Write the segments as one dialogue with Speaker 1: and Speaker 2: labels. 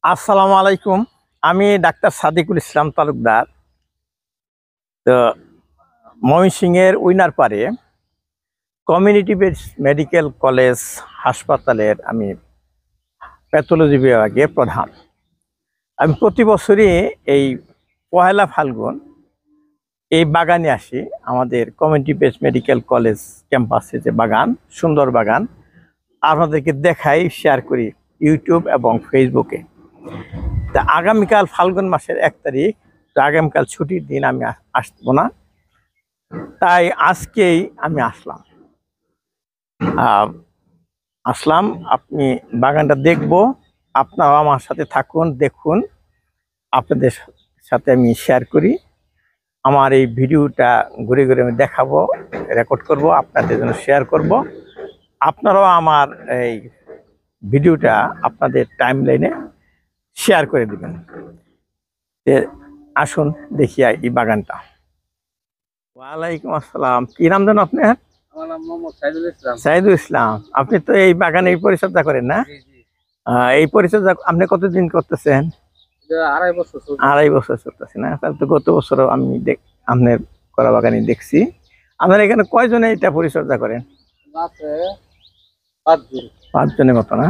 Speaker 1: আসসালামু আলাইকুম। আমি ডাক্তার সাদিকুল ইসলাম তালুকদার। তো ময়মনসিংহের উইনারপাড়ে কমিউনিটি বেসড মেডিকেল কলেজ হাসপাতালের আমি প্যাথোলজি বিভাগের প্রধান। আমি প্রতি বছরই এই পহেলা ফাল্গুন এই বাগানে আসি। আমাদের কমিউনিটি বেসড মেডিকেল কলেজ ক্যাম্পাসে যে বাগান, সুন্দর বাগান, আপনাদেরকে দেখাই, শেয়ার করি ইউটিউব এবং ফেসবুকে। তা আগামীকাল ফাল্গুন মাসের 1 তারিখ, তো আগামীকাল ছুটির দিন, আমি আসবো না, তাই আজকেই আমি আসলাম। আপনি বাগানটা দেখবো, আপনারাও আমার সাথে থাকুন, দেখুন, আপনাদের সাথে আমি শেয়ার করি। আমার এই ভিডিওটা ঘুরে ঘুরে আমি দেখাবো, রেকর্ড করব, আপনাদের জন্য শেয়ার করব। আপনারাও আমার এই ভিডিওটা আপনাদের টাইম লাইনে শেয়ার করে দিবেন। আসুন দেখি এই বাগানটা। ওয়ালাইকুম আসসালাম। কি নাম জানো আপনার?
Speaker 2: আমার নাম মোহাম্মদ সাইদুল ইসলাম।
Speaker 1: সাইদুল ইসলাম। আপনি তো এই বাগানে এই পরিচর্যা করেন না? এই পরিচর্যা আপনি কতদিন করতেছেন?
Speaker 2: 2.5 বছর।
Speaker 1: 2.5 বছর চলতেছে না? তাহলে তো গত বছরও আমি আপনার করা বাগানে দেখছি। আপনার এখানে কয়জনে এটা পরিচর্যা করেন? 5 জনের মতো না?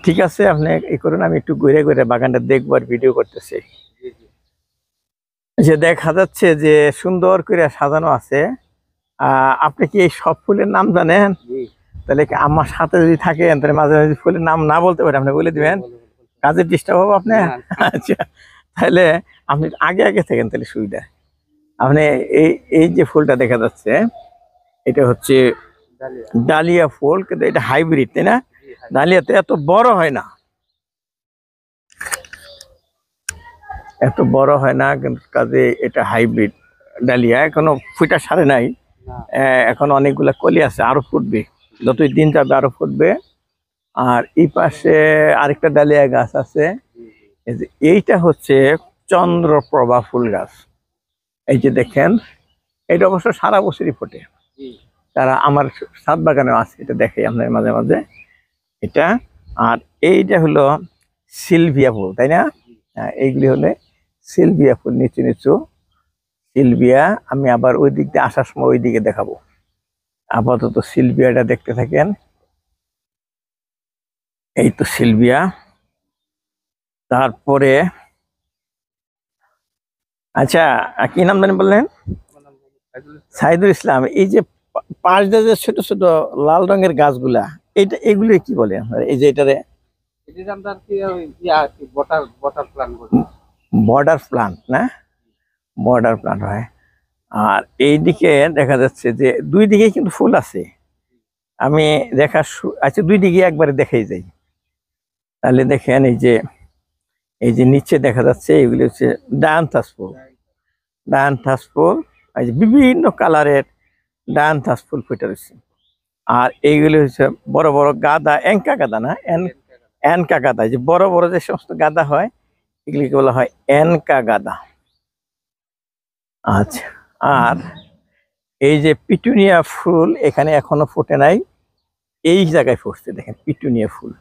Speaker 1: ঠিক আছে, আপনি এই করুন, আমি একটু ঘুরে ঘুরে বাগানটা দেখবো আর ভিডিও করতেছি। যে দেখা যাচ্ছে যে সুন্দর করে সাজানো আছে। আপনি কি এই সব ফুলের নাম জানেন? তাহলে কি আমার সাথে যদি থাকেন, তাহলে মাঝে মাঝে ফুলের নাম না বলতে পারে, আপনি বলে দিবেন, কাজের ডিস্টার্ব হবে আপনার। আচ্ছা, তাহলে আপনি আগে আগে থাকেন, তাহলে সুবিধা। আপনি এই এই যে ফুলটা দেখা যাচ্ছে, এটা হচ্ছে ডালিয়া ফুল, কিন্তু এটা হাইব্রিড, তাই না? ডালিয়াতে এত বড় হয় না, এত বড় হয় না, কিন্তু কাজে এটা হাইব্রিড ডালিয়া। এখনো ফুটা সারে নাই, এখন অনেকগুলা কলি আছে, আরো ফুটবে, যতই দিন যাবে আরো ফুটবে। আর এই পাশে আরেকটা ডালিয়া গাছ আছে। এইটা হচ্ছে চন্দ্রপ্রভা ফুল গাছ। এই যে দেখেন, এটা অবশ্য সারা বছরই ফোটে। তারা আমার ছাদ বাগানে আছে, এটা দেখে আপনার মাঝে মাঝে এটা। আর এইটা হলো সিলভিয়া ফুল, তাই না? এইগুলি হলে সিলভিয়া ফুল, নিচু নিচু সিলভিয়া। আমি আবার ওই দিক দিয়ে আসার সময় ওই দিকে দেখাবো। আপাতত সিলভিয়াটা দেখতে থাকেন। এই তো সিলভিয়া। তারপরে আচ্ছা, কি নাম জানি বললেন? সাইদুল ইসলাম। এই যে পাশ দিয়ে যে ছোট ছোট লাল রঙের গাছগুলা, এটা এগুলো কি বলে? এই যে এটারে বর্ডার প্লান্ট না? বর্ডার প্লান্ট হয়। আর এইদিকে দেখা যাচ্ছে যে দুই দিকে কিন্তু ফুল আছে। আমি আচ্ছা, দুই দিকে একবারে দেখাই যাই। তাহলে দেখেন, এই যে নিচে দেখা যাচ্ছে, এগুলি হচ্ছে ডায়ান্থাস ফুল। ডায়ান্থাস ফুল, এই যে বিভিন্ন কালারের ডায়ান্থাস ফুল ফুটে রয়েছে। আর এইগুলি হচ্ছে বড় বড় গাঁদা, এনকা গাঁদা না, এনকা গাঁদা। যে বড় বড় যে সমস্ত গাঁদা হয়, এগুলিকে বলা হয় এনকা গাঁদা। আচ্ছা, আর এই যে পিটুনিয়া ফুল এখানে এখনো ফোটে নাই, এই জায়গায় ফুটছে, দেখেন পিটুনিয়া ফুল।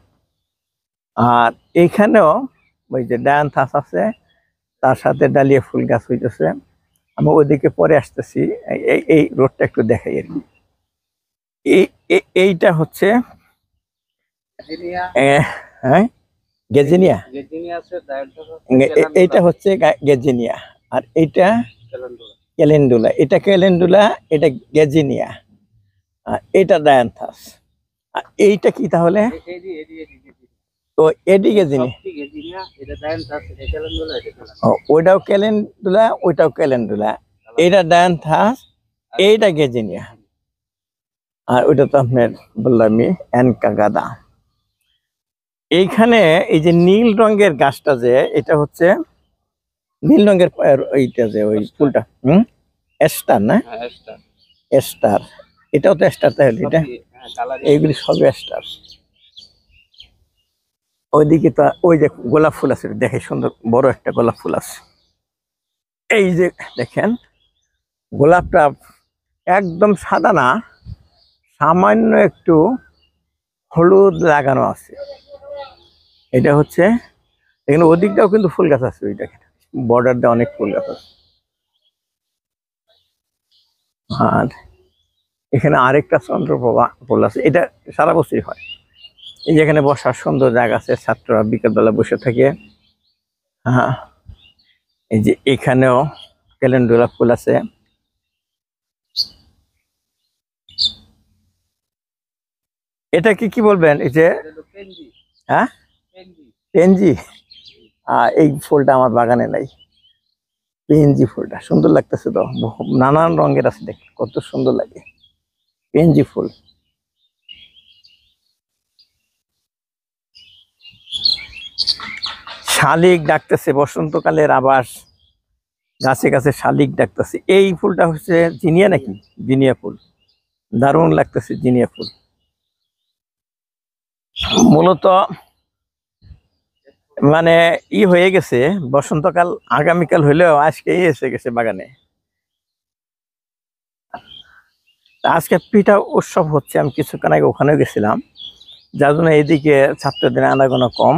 Speaker 1: আর এইখানেও ওই যে ডায়ান্থাস আছে, তার সাথে ডালিয়া ফুল গাছ হইতেছে। আমি ওইদিকে পরে আসতেছি, এই রোডটা একটু দেখাই আর কি। এইটা হচ্ছে হ্যাঁ গেজিনিয়া, এইটা হচ্ছে গেজিনিয়া। আর এইটা ক্যালেন্ডুলা, এটা ক্যালেন্ডুলা, এটা গেজিনিয়া, আর এটা ডায়ান্থাস। আর এইটা কি তাহলে? তো এডি গেজিনিয়া, ওইটাও ক্যালেন্ডুলা, ওইটাও ক্যালেন্ডুলা, এইটা ডায়ান্থাস, এইটা গেজিনিয়া, আর ওইটা তো আপনার বললামই এনকা গাঁদা। এইখানে এই যে নীল রঙের গাছটা, যে এটা হচ্ছে নীল রঙের ওইটা, যে ওই ফুলটা এস্টার না? এস্টার, এটাও তো এস্টার। তাহলে এটা এইগুলি সব এস্টার। ওইদিকে তো ওই যে গোলাপ ফুল আছে, দেখে সুন্দর বড় একটা গোলাপ ফুল আছে। এই যে দেখেন, গোলাপটা একদম সাদা না, সামান্য একটু হলুদ লাগানো আছে। এটা হচ্ছে এখানে ওদিকটাও কিন্তু ফুল গাছ আছে, ওই দেখেন বর্ডার দিয়ে অনেক ফুল গাছ আছে। আর এখানে আরেকটা চন্দ্রপ্রভা ফুল আছে, এটা সারা বছরই হয়। এই যে এখানে বসার সুন্দর জায়গা আছে, ছাত্ররা বিকেলবেলা বসে থাকে। হ্যাঁ, এই যে এখানেও ক্যালেন্ডুলা ফুল আছে। এটা কি কি বলবেন? এই যে
Speaker 2: এটা হলো পেনজি।
Speaker 1: হ্যাঁ,
Speaker 2: পেনজি।
Speaker 1: পেনজি। এই ফুলটা আমার বাগানে নাই। পেনজি ফুলটা সুন্দর লাগতেছে তো, নানান রঙের আছে, দেখ কত সুন্দর লাগে পেনজি ফুল। শালিক ডাকতেছে, বসন্তকালের আবাস, গাছে গাছে শালিক ডাকতেছে। এই ফুলটা হচ্ছে জিনিয়া নাকি? জিনিয়া ফুল, দারুণ লাগতেছে জিনিয়া ফুল। মূলত মানে হয়ে গেছে বসন্তকাল, আগামীকাল হইলেও আজকেই এসে গেছে বাগানে। আজকে পিঠা উৎসব হচ্ছে, আমি কিছুক্ষণ আগে ওখানেও গেছিলাম, যার জন্য এইদিকে ছাত্রদের আনাগোনা কম।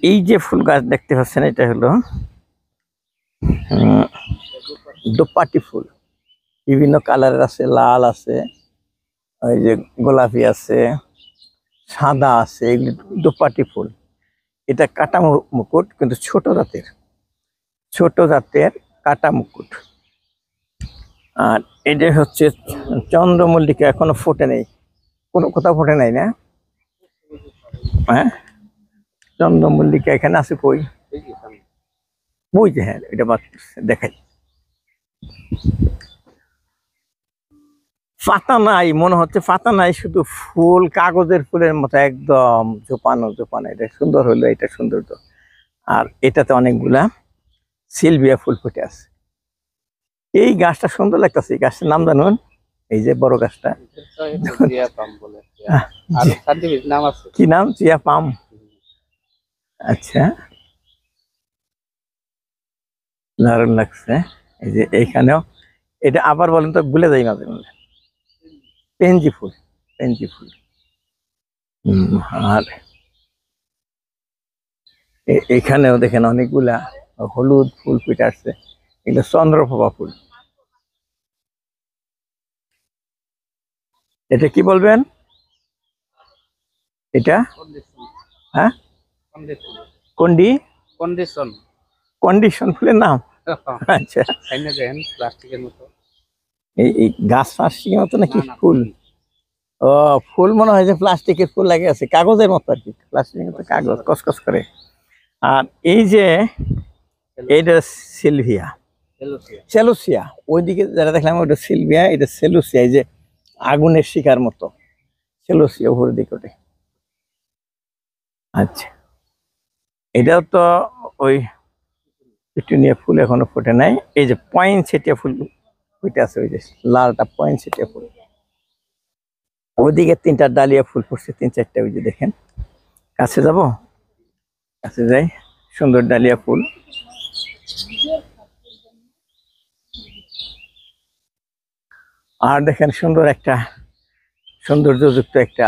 Speaker 1: এই যে ফুল গাছ দেখতে পাচ্ছেন, এটা হলো দোপাটি ফুল, বিভিন্ন কালারের আছে, লাল আছে, ওই যে গোলাপি আছে, সাদা আছে, এগুলি দোপাটি ফুল। এটা কাটা মুকুট, কিন্তু ছোট জাতের, ছোট জাতের কাটা মুকুট। আর এটা হচ্ছে চন্দ্রমল্লিকা, এখনো ফোটে নেই, কোনো কোথাও ফোটে নাই না? হ্যাঁ, চন্দ্রমল্লিকা এখানে আছে কই?
Speaker 2: এই যে সামনে।
Speaker 1: ওই যে, হ্যাঁ এটা দেখাই। পাতা নাই মনে হচ্ছে, পাতা নাই, শুধু ফুল কাগজের ফুলের মতো একদম জোপানো জোপানো। এটা সুন্দর হলো, এটা সৌন্দর্য। আর এটাতে অনেকগুলা সিলভিয়া ফুল ফুটে আছে। এই গাছটা সুন্দর লাগতেছে, এই গাছটার নাম জানুন? এই যে বড় গাছটা,
Speaker 2: এটা তো জিয়া পাম বলে। আর সার্টিফিকেট নাম আছে।
Speaker 1: কি নাম? চিয়া পাম। আচ্ছা, দারুণ লাগছে। এই যে এইখানেও, এটা আবার বলেন তো, ভুলে যাই মাঝে মাঝে। পেনজি ফুল, পেনজি ফুল। আর এখানেও দেখেন অনেকগুলা হলুদ ফুল ফুটে আসছে, এগুলো চন্দ্রপ্রভা ফুল। এটা কি বলবেন? এটা
Speaker 2: কন্ডিশন।
Speaker 1: হ্যাঁ,
Speaker 2: কন্ডিশন।
Speaker 1: কন্ডি
Speaker 2: কন্ডিশন।
Speaker 1: কন্ডিশন ফুলের নাম? আচ্ছা,
Speaker 2: সাইনা দেন প্লাস্টিকের মতো।
Speaker 1: এই গাছ প্লাস্টিকের মতো নাকি
Speaker 2: না, না,
Speaker 1: ফুল? ও, ফুল মনে হয় যে প্লাস্টিকের ফুল লাগে আছে, কাগজের মতো আর কি, প্লাস্টিকের মতো কাগজ কসকস করে। আর এই যে এইটা সিলভিয়া,
Speaker 2: সেলুসিয়া।
Speaker 1: সেলুসিয়া। ওইদিকে যারা দেখলাম ওটা সিলভিয়া, এটা সেলুসিয়া। এই যে আগুনের শিকার মতো সেলুসিয়া উপরের দিকে ওঠে। আচ্ছা, এটাও তো ওই পিটুনিয়া ফুল এখনো ফোটে নাই। এই যে পয়েন্টসেটিয়া ফুল ফুটে আছে, ওই যে লালটা পয়েন্টসেটিয়া ফুল। ওইদিকে তিনটা ডালিয়া ফুল ফুটছে, তিন চারটা, ওই যে দেখেন। কাছে যাব, কাছে যাই, সুন্দর ডালিয়া ফুল। আর দেখেন সুন্দর একটা সৌন্দর্যযুক্ত একটা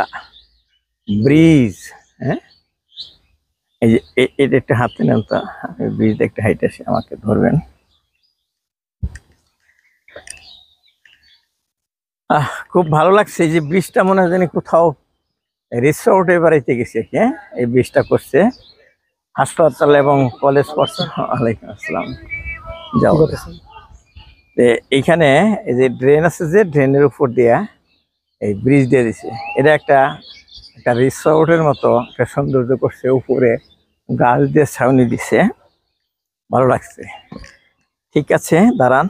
Speaker 1: ব্রিজ। হ্যাঁ, এই যে এটা একটা হাতে নেন তো, আমি ব্রিজ একটা হাইট আসি, আমাকে ধরবেন। খুব ভালো লাগছে। এই যে ব্রিজটা মনে হয় জানি কোথাও রিসোর্টে বাড়িতে গেছে কি। হ্যাঁ, এই ব্রিজটা করছে হাসপাতাল এবং কলেজ পড়ছে। ওয়ালাইকুম আসসালাম। যাও, এইখানে এই যে ড্রেন আছে, যে ড্রেনের উপর দিয়া এই ব্রিজ দিয়ে দিছে। এটা একটা একটা রিসোর্টের মতো একটা সৌন্দর্য করছে, উপরে গাছ দিয়ে ছাউনি দিছে, ভালো লাগছে। ঠিক আছে, দাঁড়ান।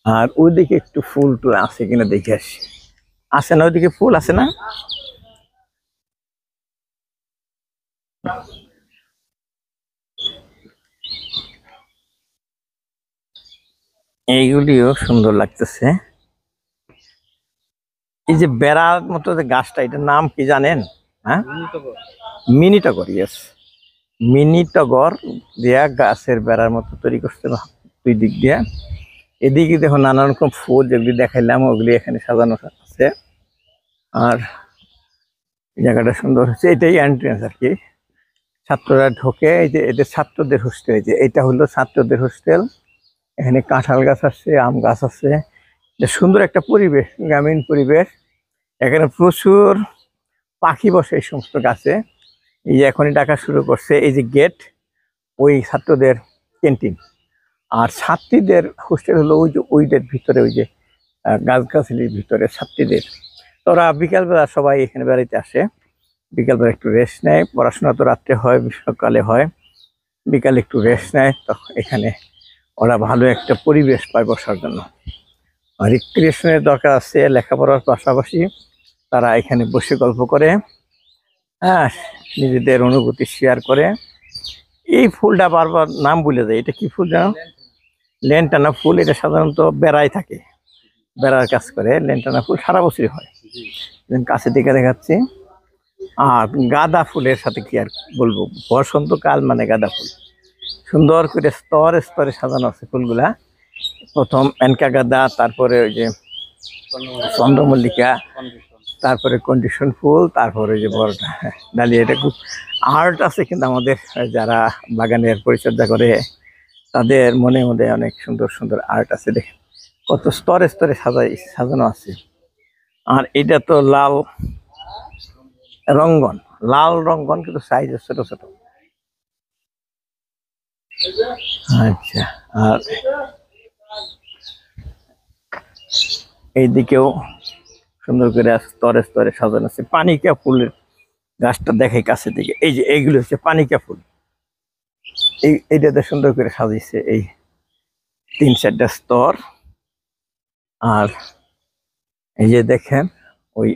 Speaker 1: আর ওইদিকে একটু ফুল টুল আছে কিনা দেখে আসি। আছে না ওইদিকে ফুল আছে না? এইগুলিও সুন্দর লাগতেছে। এই যে বেড়ার মতো যে গাছটা, এটার নাম কি জানেন? হ্যাঁ, মিনি টগর। ইয়েস, মিনি টগর দিয়া গাছের বেড়ার মতো তৈরি করছে দুই দিক দিয়া। এদিকে দেখো নানা রকম ফুল, যেগুলি দেখাইলাম ওগুলি এখানে সাজানো আছে। আর এই জায়গাটা সুন্দর হচ্ছে, এটাই এন্ট্রেন্স আর কি। ছাত্ররা ঢোকে, এই যে এদের ছাত্রদের হোস্টেল, এই যে এটা হলো ছাত্রদের হোস্টেল। এখানে কাঁঠাল গাছ আছে, আম গাছ আছে, যে সুন্দর একটা পরিবেশ, গ্রামীণ পরিবেশ। এখানে প্রচুর পাখি বসে এই সমস্ত গাছে। এই যে এখনই ডাকা শুরু করছে, এই যে গেট, ওই ছাত্রদের ক্যান্টিন। আর ছাত্রীদের হোস্টেল হলো ওই যে ওইদের ভিতরে, ওই যে গাছগাছালির ভিতরে ছাত্রীদের। তোরা বিকালবেলা সবাই এখানে বেড়াইতে আসে, বিকালবেলা একটু রেস্ট নেয়, পড়াশোনা তো রাত্রে হয়, সকালে হয়, বিকালে একটু রেস্ট নেয়, তখন এখানে ওরা ভালো একটা পরিবেশ পায় বসার জন্য। আর রিক্রিয়েশনের দরকার আছে, লেখাপড়ার পাশাপাশি তারা এখানে বসে গল্প করে, হ্যাঁ, নিজেদের অনুভূতি শেয়ার করে। এই ফুলটা বারবার নাম ভুলে যায়, এটা কি ফুল জানো? লেন্টানা ফুল। এটা সাধারণত বেড়ায় থাকে, বেড়ার কাজ করে। লেন্টানা ফুল সারা বছরই হয়। কাছে দিকে দেখাচ্ছি। আর গাঁদা ফুলের সাথে কি আর বলবো, বসন্তকাল মানে গাঁদা ফুল। সুন্দর করে স্তরে স্তরে সাজানো আছে ফুলগুলা। প্রথম এনকা গাঁদা, তারপরে ওই যে চন্দ্রমল্লিকা, তারপরে কন্ডিশন ফুল, তারপরে ওই যে বড়টা ডালিয়া। এটা খুব আর্ট আছে, কিন্তু আমাদের যারা বাগানের পরিচর্যা করে তাদের মনে মধ্যে অনেক সুন্দর সুন্দর আর্ট আছে। দেখেন কত স্তরে স্তরে সাজানো আছে। আর এটা তো লাল রঙ্গন, লাল রঙ্গন, কিন্তু সাইজ ছোট ছোট। আচ্ছা, আর এইদিকেও সুন্দর করে স্তরে স্তরে সাজানো আছে। পানিকা ফুলের গাছটা দেখে কাছে দিকে, এই যে এইগুলো হচ্ছে পানিকা ফুল। এইটাতে সুন্দর করে সাজিয়েছে এই 3-4টা স্তর। আর এই যে দেখেন ওই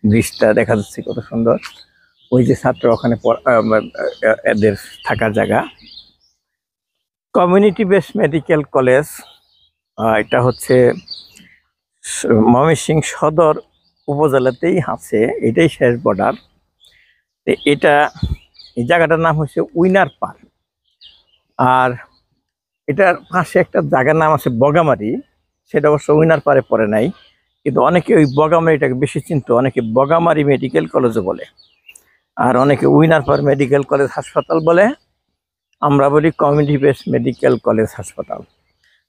Speaker 1: ব্রিজটা দেখা যাচ্ছে কত সুন্দর। ওই যে ছাত্র ওখানে এদের থাকার জায়গা। কমিউনিটি বেসড মেডিকেল কলেজ, এটা হচ্ছে ময়মনসিংহ সদর উপজেলাতেই আছে, এটাই শেষ বর্ডার। এটা, এই জায়গাটার নাম হচ্ছে উইনার পার্ক। আর এটার পাশে একটা জায়গার নাম আছে বগামারি, সেটা অবশ্য উইনার পারে পড়ে নাই, কিন্তু অনেকে ওই বগামারিটাকে বেশি চিনতো। অনেকে বগামারি মেডিকেল কলেজও বলে, আর অনেকে উইনার পার মেডিকেল কলেজ হাসপাতাল বলে। আমরা বলি কমিউনিটি বেসড মেডিকেল কলেজ হাসপাতাল।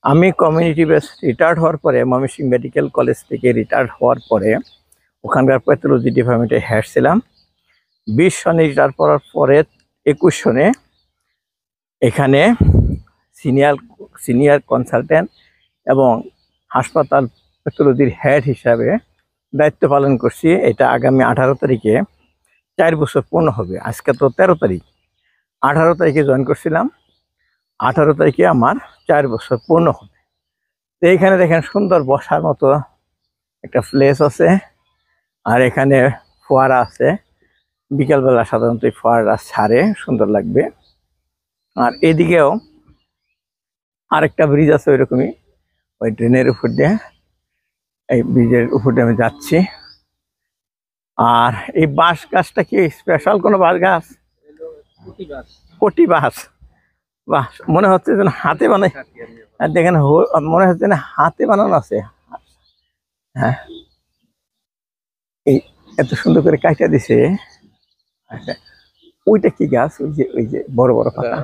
Speaker 1: আমি কমিউনিটি বেসড রিটায়ার্ড হওয়ার পরে, ময়মনসিংহ মেডিকেল কলেজ থেকে রিটায়ার্ড হওয়ার পরে ওখানকার প্যাথোলজি ডিপার্টমেন্টে হেড ছিলাম। 20 সনে রিটায়ার করার পরে 21 সনে এখানে সিনিয়র কনসালটেন্ট এবং হাসপাতাল প্যাথোলজির হেড হিসাবে দায়িত্ব পালন করছি। এটা আগামী 18 তারিখে 4 বছর পূর্ণ হবে। আজকে তো 13 তারিখ, 18 তারিখে জয়েন করছিলাম, 18 তারিখে আমার 4 বছর পূর্ণ হবে। তো এইখানে দেখেন সুন্দর বসার মতো একটা প্লেস আছে, আর এখানে ফোয়ারা আছে। বিকালবেলা সাধারণত এই ফোয়ারা ছাড়ে, সুন্দর লাগবে। আর এদিকেও আরেকটা ব্রিজ আছে ওইরকমই, ওই ট্রেনের উপর দিয়ে, এই ব্রিজের উপর দিয়ে আমি যাচ্ছি। আর এই বাঁশ গাছটা কি স্পেশাল কোনো বাঁশ গাছ? কটি বাঁশ। বাহ, মনে হচ্ছে যেন হাতে বানাই। আর দেখেন মনে হচ্ছে যেন হাতে বানানো আছে। হ্যাঁ, এই এত সুন্দর করে কাটা দিছে। আচ্ছা, ওইটা কি গাছ? ওই যে বড় বড় পাতা,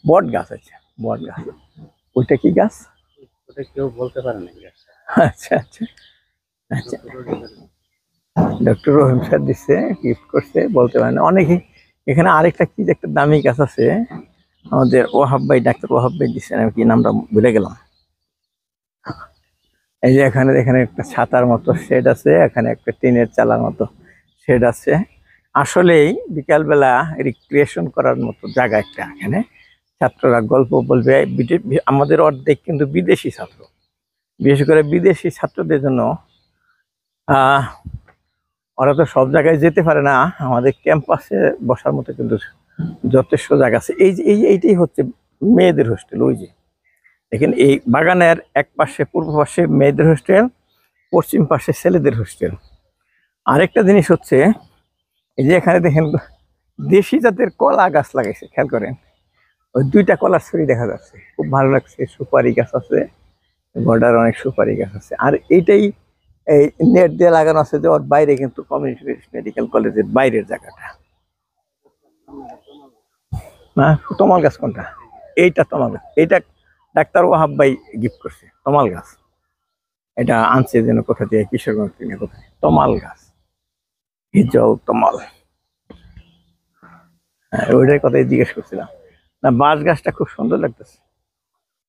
Speaker 1: বট গাছ আছে, বট গাছ। ওইটা কি গাছ?
Speaker 2: ওটা কেউ বলতে পারে না।
Speaker 1: আচ্ছা আচ্ছা আচ্ছা, ডক্টর রহিম স্যার দিচ্ছে, গিফট করছে, বলতে পারে না অনেকে। এখানে আরেকটা কি যে একটা দামি গাছ আছে, আমাদের ওয়াহাব ভাই, ডাক্তার ওয়াহাব ভাই দিচ্ছেন, আমি কি নামটা ভুলে গেলাম। এই যে এখানে এখানে একটা ছাতার মতো শেড আছে, এখানে একটা টিনের চালার মতো শেড আছে। আসলেই বিকালবেলা রিক্রিয়েশন করার মতো জায়গা একটা। এখানে ছাত্ররা গল্প বলবে। আমাদের অর্ধেক কিন্তু বিদেশি ছাত্র, বিশেষ করে বিদেশি ছাত্রদের জন্য ওরা তো সব জায়গায় যেতে পারে না। আমাদের ক্যাম্পাসে বসার মতো কিন্তু যথেষ্ট জায়গা আছে। এইটাই হচ্ছে মেয়েদের হোস্টেল। ওই যে দেখেন, এই বাগানের এক পাশে পূর্ব পাশে মেয়েদের হোস্টেল, পশ্চিম পাশে ছেলেদের হোস্টেল। আরেকটা জিনিস হচ্ছে, এই যে এখানে দেখেন দেশি জাতের কলা গাছ লাগাইছে, খেয়াল করেন। ওই 2টা কলার ছড়ি দেখা যাচ্ছে, খুব ভালো লাগছে। সুপারি গাছ আছে, বর্ডার অনেক সুপারি গাছ আছে। আর এইটাই এই নেট দিয়ে লাগানো আছে যে ওর বাইরে কিন্তু কমিউনিটি মেডিকেল কলেজের বাইরের জায়গাটা। না তমাল গাছ কোনটা? এইটা তমাল গাছ, এইটা ডাক্তার ওয়াহাব ভাই গিফট করছে তমাল গাছ। এটা আনছে যেন কোথা দিয়ে, কিশোরগঞ্জ থেকে কোথায়, তমাল গাছ, হিজল তমাল। হ্যাঁ ওইটার কথাই জিজ্ঞেস করছিলাম। না বাঁশ গাছটা খুব সুন্দর লাগতেছে।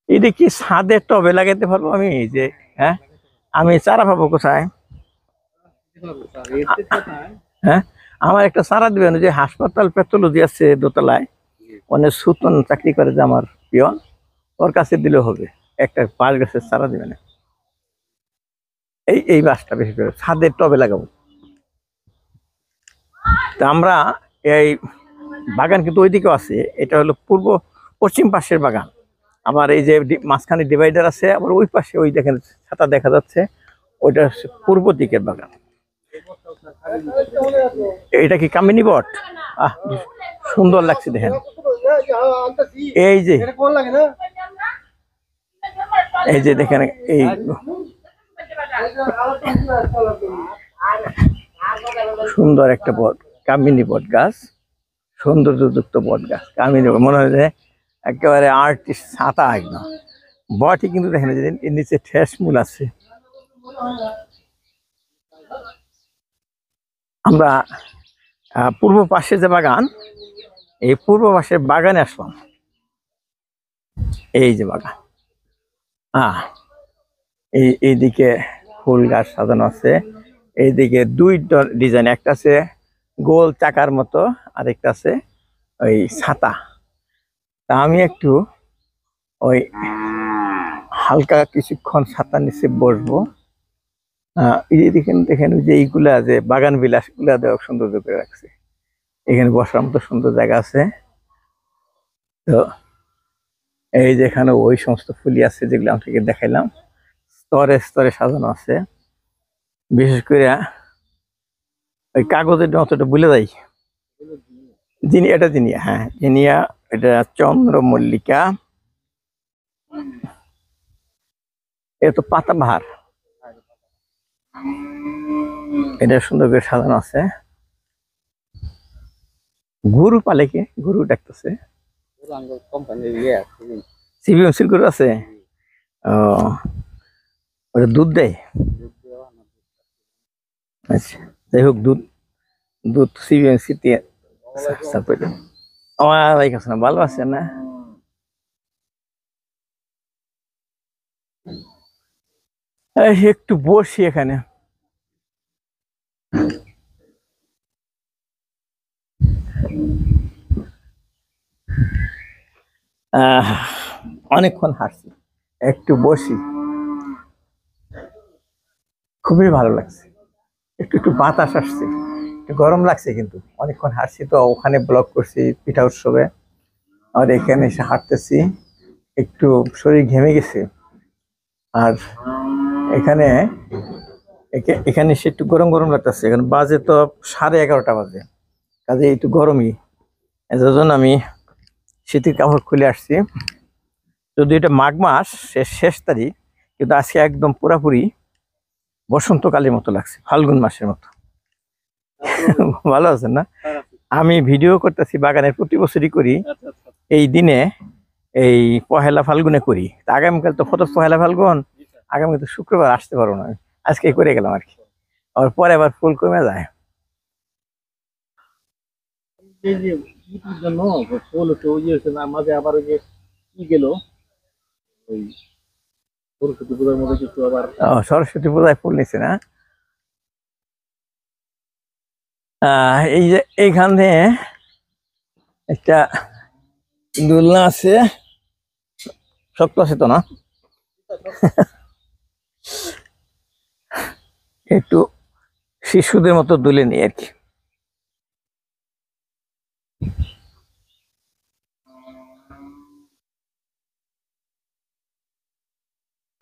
Speaker 1: এটা কি ছাদে টবে লাগাইতে পারবো আমি? এই যে হ্যাঁ, আমি চারা পাবো কোথায়? হ্যাঁ আমার একটা চারা দিবেন, যে হাসপাতাল প্যাথোলজি আছে দোতলায়, অনেক সুতন চাকরি করে যে আমার পিয়ন, ওর কাছে দিলে হবে। একটা বাঁশ গাছের চারা দিবেন। এই বাঁশটা বেশি করে ছাদের টবে লাগাবো। তা আমরা এই বাগান কিন্তু ওইদিকেও আছে, এটা হলো পূর্ব পশ্চিম পাশের বাগান। আবার এই যে মাঝখানে ডিভাইডার আছে, আবার ওই পাশে ওই দেখেন ছাতা দেখা যাচ্ছে, ওইটা হচ্ছে পূর্ব দিকের বাগান। এটা কি কামিনী বট? আহ সুন্দর লাগছে দেখেন। এই যে এই যে দেখেন এই সুন্দর একটা বট, কামিনী বট গাছ, সৌন্দর্যযুক্ত বট গাছ, কামিনী মনে হয় যে একেবারে আর্টিস্ট ছাতা একদম। বটই কিন্তু দেখেন যে এর নিচে ঠেস মূল আছে। আমরা পূর্ব পাশে যে বাগান, এই পূর্ব পাশের বাগানে আসলাম। এই যে বাগান, এইদিকে ফুল গাছ সাজানো আছে। এইদিকে দুই ডিজাইন, একটা আছে গোল চাকার মতো, আরেকটা আছে ওই ছাতা। তা আমি একটু ওই হালকা কিছুক্ষণ ছাতা নিচে বসবো। এই দেখেন দেখেন যে এইগুলা যে বাগান বিলাস গুলা দেওয়া সৌন্দর্য করে রাখছে। এখানে বসার মতো সুন্দর জায়গা আছে। তো এই যেখানে ওই সমস্ত ফুলি আছে যেগুলো আপনাকে দেখাইলাম, স্তরে স্তরে সাজানো আছে। বিশেষ করে ওই কাগজের মতোটা ভুলে যাই, এটা জিনিয়া, হ্যাঁ জিনিয়া, এটা চন্দ্রমল্লিকা, এ তো পাতাবাহার, এটা সুন্দর করে সাজানো আছে। গরু পালে কে? গরু ডাকতেছে, সিবিএমসির গরু আছে। ও ওটা দুধ দেয়? আচ্ছা যাই হোক, দুধ দুধ সিবিএমসি দিয়ে আমার কাছে না। ভালো আছে না? একটু বসি এখানে। অনেকক্ষণ হাঁটছি, একটু বসি, খুবই ভালো লাগছে। একটু একটু বাতাস আসছে, একটু গরম লাগছে, কিন্তু অনেকক্ষণ হাঁটছি তো। ওখানে ব্লগ করছি পিঠা উৎসবে, আর এখানে এসে হাঁটতেছি, একটু শরীর ঘেমে গেছে। আর এখানে এখানে এসে একটু গরম গরম লাগতেছে। এখন বাজে তো 11:30 বাজে, কাজে একটু গরমই। এজন্য আমি শীতের কাপড় খুলে আসছি। যদি এটা মাঘ মাস শেষ তারিখ, কিন্তু আজকে একদম পুরাপুরি বসন্তকালের মতো লাগছে, ফাল্গুন মাসের মতো। ভালো আছেন না? আমি ভিডিও করতেছি বাগানের, প্রতি বছরই করি এই দিনে, এই পহেলা ফাল্গুনে করি। আগামীকাল তো পহেলা ফাল্গুন, আগামী তো শুক্রবার আসতে পারবো না, আজকে করে গেলাম আর কি। আর পরে আবার ফুল কমে যায়। মাঝে আবার ওই যে কি গেল, ওই সরস্বতী পূজার মধ্যে কিছু আবার, সরস্বতী পূজায় ফুল নিছে না। এই যে এইখানে একটা দোলনা আছে, শক্ত আছে তো না, একটু শিশুদের মতো দুলে নি আর কি।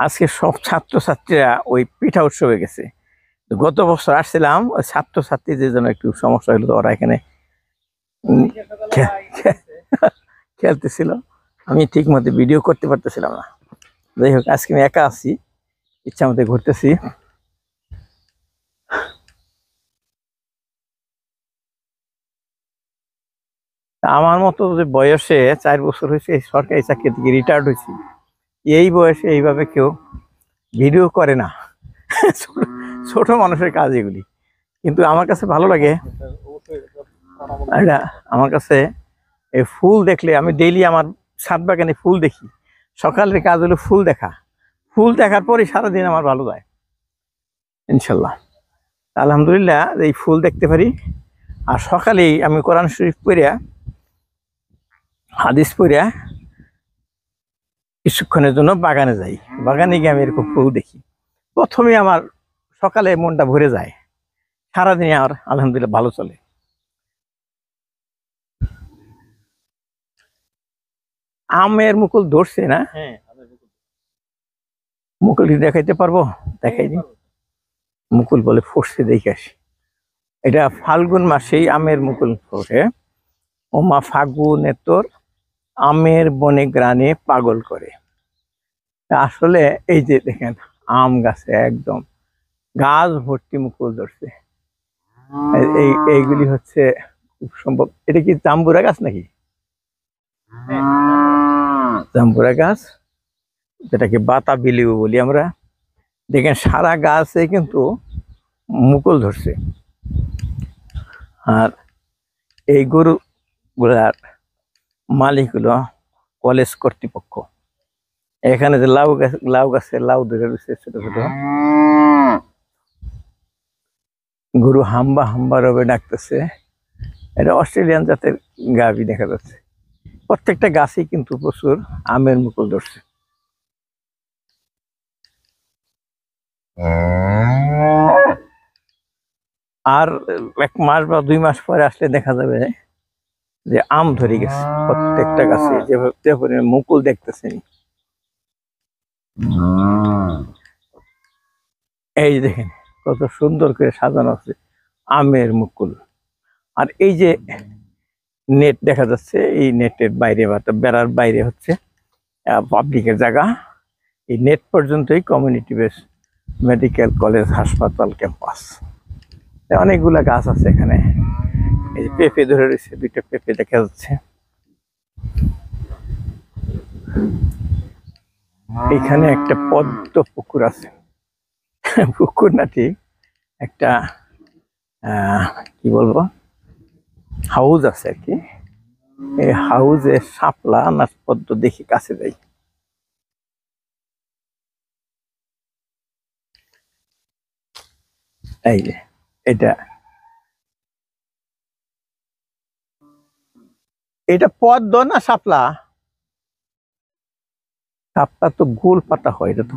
Speaker 1: আজকে সব ছাত্রছাত্রীরা ওই পিঠা উৎসবে গেছে। গত বছর আসছিলাম, ওই ছাত্রছাত্রীদের জন্য একটু সমস্যা হলো, ওরা এখানে খেলতেছিল, আমি ঠিক মতো ভিডিও করতে পারতেছিলাম না। যাই হোক, আজকে আমি একা আছি, ইচ্ছা মতো ঘুরতেছি। আমার মতো যে বয়সে 4 বছর হয়েছে এই সরকারি চাকরি থেকে রিটায়ার্ড হয়েছি, এই বয়সে এইভাবে কেউ ভিডিও করে না। ছোট ছোট মানুষের কাজ এগুলি, কিন্তু আমার কাছে ভালো লাগে। এটা আমার কাছে এই ফুল দেখলে, আমি ডেইলি আমার ছাদ বাগানে ফুল দেখি। সকালের কাজ হলো ফুল দেখা, ফুল দেখার পরে সারাদিন আমার ভালো যায় ইনশাল্লাহ। আলহামদুলিল্লাহ এই ফুল দেখতে পারি। আর সকালেই আমি কোরআন শরীফ পড়িয়া, হাদিস পড়িয়া কিছুক্ষণের জন্য বাগানে যাই। বাগানে গিয়ে আমি এরকম ফুল দেখি, প্রথমে আমার সকালে মনটা ভরে যায়, সারাদিনে আমার আলহামদুলিল্লাহ ভালো চলে। আমের মুকুল ধরছে না?
Speaker 2: হ্যাঁ,
Speaker 1: মুকুলটি দেখাইতে পারবো? দেখাই দিই। মুকুল বলে ফুটছে, দেখে আসি। এটা ফাল্গুন মাসেই আমের মুকুল ফোটে। ওমা ফাগুনে তোর আমের বনে গ্রানে পাগল করে। আসলে এই যে দেখেন, আম গাছে একদম গাছ ভর্তি মুকুল ধরছে। এইগুলি হচ্ছে খুব সম্ভব, এটা কি জাম্বুরা গাছ নাকি? জাম্বুরা গাছ, যেটাকে বাতাবি লেবু বলি আমরা। দেখেন সারা গাছে কিন্তু মুকুল ধরছে। আর এই গরু গুলার মালিক হলো কলেজ কর্তৃপক্ষ। এখানে যে লাউ গাছে লাউ ধরে রয়েছে ছোট ছোট, গরু হাম্বা হাম্বা রবে ডাকতেছে। এটা অস্ট্রেলিয়ান জাতের গাভী দেখা যাচ্ছে। প্রত্যেকটা গাছই কিন্তু প্রচুর আমের মুকুল ধরছে। আর 1 মাস বা 2 মাস পরে আসলে দেখা যাবে যে আম ধরে গেছে প্রত্যেকটা গাছে, যে পরিমাণে মুকুল দেখতেছেন। এই যে দেখেন কত সুন্দর করে সাজানো আছে আমের মুকুল। আর এই যে নেট দেখা যাচ্ছে, এই নেটের বাইরে বা বেড়ার বাইরে হচ্ছে পাবলিকের জায়গা। এই নেট পর্যন্তই কমিউনিটি বেস মেডিকেল কলেজ হাসপাতাল ক্যাম্পাস। অনেকগুলা গাছ আছে এখানে। এই যে পেঁপে ধরে রয়েছে, 2টা পেঁপে দেখা যাচ্ছে। এখানে একটা পদ্ম পুকুর আছে। পুকুর না ঠিক, একটা কি বলবো, হাউস আছে আর কি। এই হাউসে শাপলা না পদ্ম দেখি কাছে যাই। এই যে এটা এটা পদ্ম না শাপলা? শাপলা তো গোল পাতা হয়, এটা তো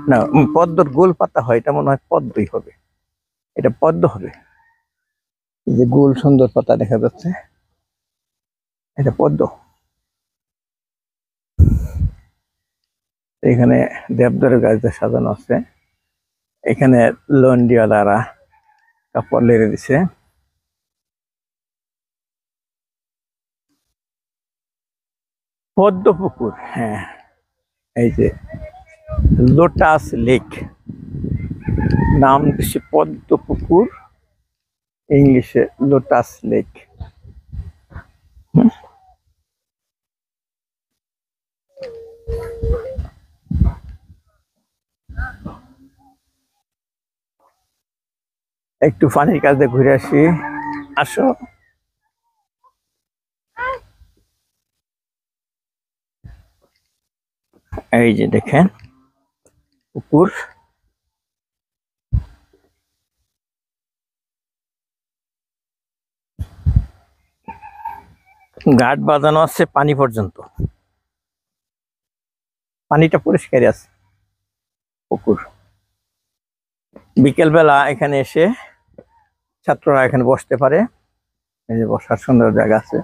Speaker 1: না। পদ্মর গোল পাতা হয়, এটা মনে হয় পদ্মই হবে। এটা পদ্ম হবে। এই যে গোল সুন্দর পাতা দেখা যাচ্ছে, এটা পদ্ম। এখানে দেবদারু গাছ দিয়ে সাজানো আছে। এখানে লন্ডিওয়ালারা কাপড় লেড়ে দিছে। পদ্ম পুকুর, হ্যাঁ। এই যে লোটাস লেক, নাম দিচ্ছে পদ্ম পুকুর, ইংলিশে লোটাস লেক। একটু পানির কাছে ঘুরে আসি, আসো। এই যে দেখেন পুকুর, ঘাট বাঁধানো আছে পানি পর্যন্ত, পানিটা পরিষ্কারই আছে। পুকুর বিকেল বেলা এখানে এসে ছাত্ররা এখানে বসতে পারে। এই যে বসার সুন্দর জায়গা আছে।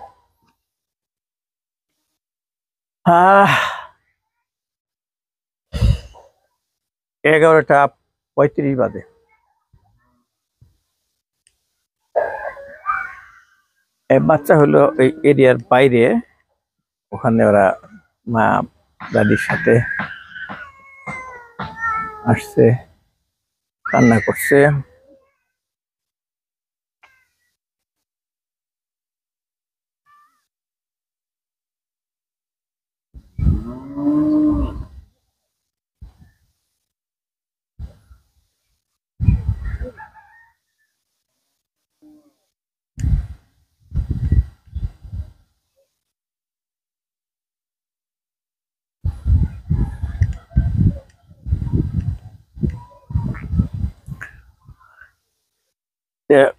Speaker 1: 11:35 বাজে। বাচ্চা হলো এই এরিয়ার বাইরে, ওখানে ওরা মা দাদির সাথে আসছে, কান্না করছে।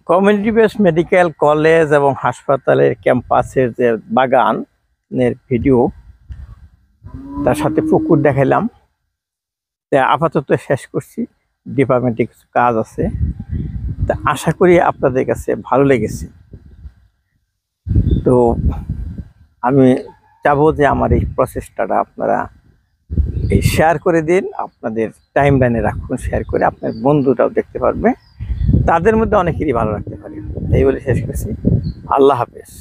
Speaker 1: কমিউনিটি বেস মেডিকেল কলেজ এবং হাসপাতালের ক্যাম্পাসের যে বাগানের ভিডিও, তার সাথে পুকুর দেখাইলাম। আপাতত শেষ করছি, ডিপার্টমেন্টে কিছু কাজ আছে। তা আশা করি আপনাদের কাছে ভালো লেগেছে। তো আমি চাবো যে আমার এই প্রচেষ্টাটা আপনারা এই শেয়ার করে দিন, আপনাদের টাইম লাইনে রাখুন, শেয়ার করে আপনার বন্ধুরাও দেখতে পারবে, তাদের মধ্যে অনেকেরই ভালো লাগতে পারে। এই বলে শেষ করছি। আল্লাহ হাফেজ।